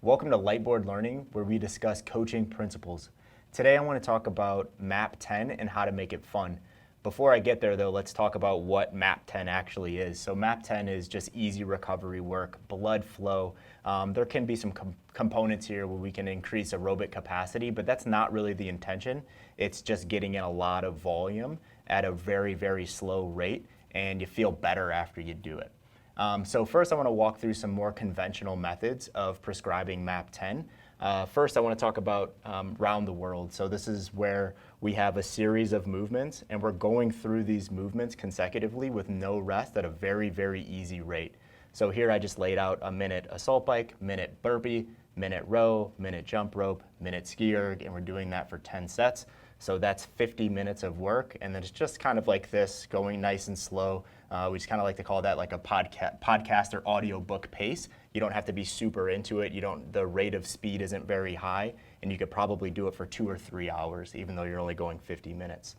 Welcome to Lightboard Learning, where we discuss coaching principles. Today I want to talk about MAP 10 and how to make it fun. Before I get there though, let's talk about what MAP 10 actually is. So MAP 10 is just easy recovery work, blood flow. There can be some components here where we can increase aerobic capacity, but that's not really the intention. It's just getting in a lot of volume at a very, very slow rate, and you feel better after you do it. So first I want to walk through some more conventional methods of prescribing MAP 10. First I want to talk about round the world. So this is where we have a series of movements and we're going through these movements consecutively with no rest at a very, very easy rate. So here I just laid out a minute assault bike, minute burpee, minute row, minute jump rope, minute ski erg, and we're doing that for 10 sets. So that's 50 minutes of work, and then it's just kind of like this, going nice and slow. We just kind of like to call that like a podcast or audio book pace. You don't have to be super into it. The rate of speed isn't very high, and you could probably do it for 2 or 3 hours, even though you're only going 50 minutes.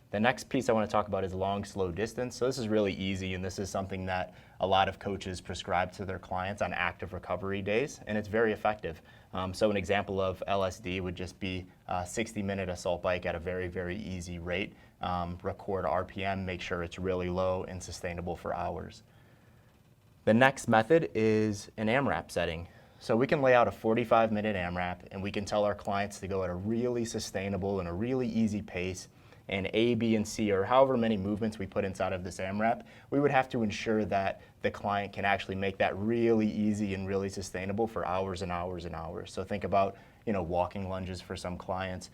The next piece I want to talk about is long, slow distance. So this is really easy, and this is something that a lot of coaches prescribe to their clients on active recovery days, and it's very effective. So an example of LSD would just be a 60-minute assault bike at a very, very easy rate. Record RPM, make sure it's really low and sustainable for hours. The next method is an AMRAP setting. So we can lay out a 45-minute AMRAP, and we can tell our clients to go at a really sustainable and a really easy pace. And A, B, and C, or however many movements we put inside of this AMRAP, we would have to ensure that the client can actually make that really easy and really sustainable for hours and hours and hours. So think about, walking lunges for some clients,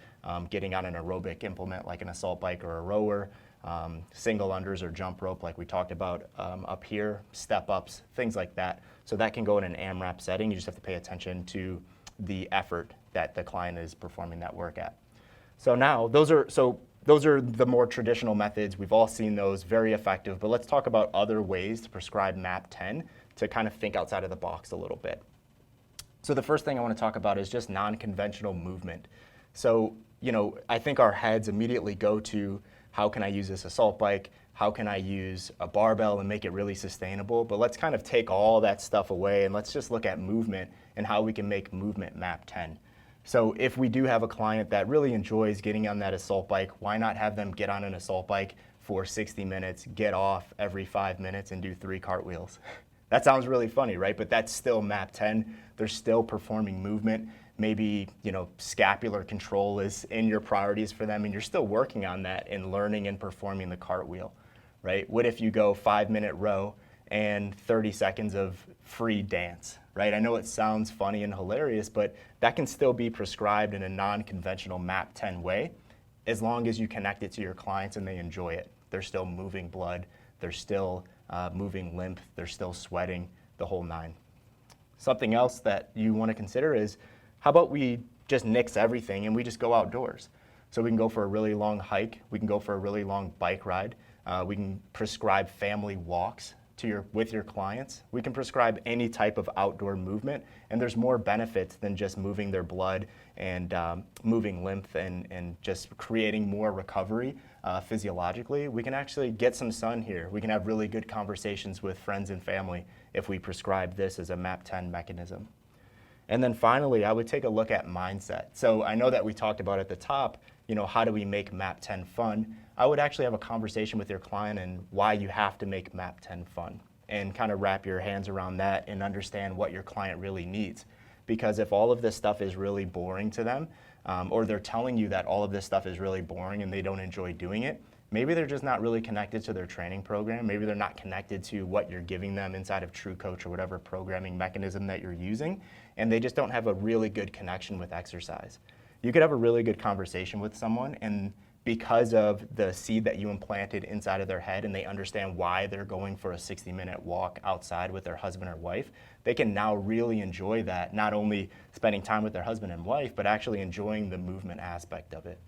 getting on an aerobic implement like an assault bike or a rower, single unders or jump rope like we talked about up here, step ups, things like that. So that can go in an AMRAP setting. You just have to pay attention to the effort that the client is performing that work at. So now, those are the more traditional methods. We've all seen those, very effective, but let's talk about other ways to prescribe MAP 10 to kind of think outside of the box a little bit. So the first thing I want to talk about is just non-conventional movement. So, I think our heads immediately go to, how can I use this assault bike? How can I use a barbell and make it really sustainable? But let's kind of take all that stuff away and let's just look at movement and how we can make movement MAP 10. So if we do have a client that really enjoys getting on that assault bike, why not have them get on an assault bike for 60 minutes, get off every 5 minutes, and do 3 cartwheels? That sounds really funny, right? But that's still MAP 10. They're still performing movement. Maybe, scapular control is in your priorities for them, and you're still working on that and learning and performing the cartwheel, right? What if you go 5-minute row and 30 seconds of free dance, right? I know it sounds funny and hilarious, but that can still be prescribed in a non-conventional MAP 10 way, as long as you connect it to your clients and they enjoy it. They're still moving blood, they're still moving lymph, they're still sweating, the whole 9. Something else that you want to consider is, how about we just nix everything and we just go outdoors? So we can go for a really long hike, we can go for a really long bike ride, we can prescribe family walks with your clients. We can prescribe any type of outdoor movement, and there's more benefits than just moving their blood and moving lymph and just creating more recovery physiologically. We can actually get some sun here. We can have really good conversations with friends and family if we prescribe this as a MAP 10 mechanism. And then finally, I would take a look at mindset. So I know that we talked about at the top, how do we make MAP 10 fun? I would actually have a conversation with your client and why you have to make MAP 10 fun, and kind of wrap your hands around that and understand what your client really needs. Because if all of this stuff is really boring to them, or they're telling you that all of this stuff is really boring and they don't enjoy doing it, maybe they're just not really connected to their training program. Maybe they're not connected to what you're giving them inside of TrueCoach or whatever programming mechanism that you're using, and they just don't have a really good connection with exercise. You could have a really good conversation with someone, and because of the seed that you implanted inside of their head and they understand why they're going for a 60-minute walk outside with their husband or wife, they can now really enjoy that, not only spending time with their husband and wife, but actually enjoying the movement aspect of it.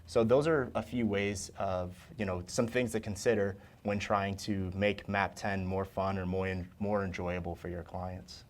So those are a few ways of, some things to consider when trying to make MAP 10 more fun or more enjoyable for your clients.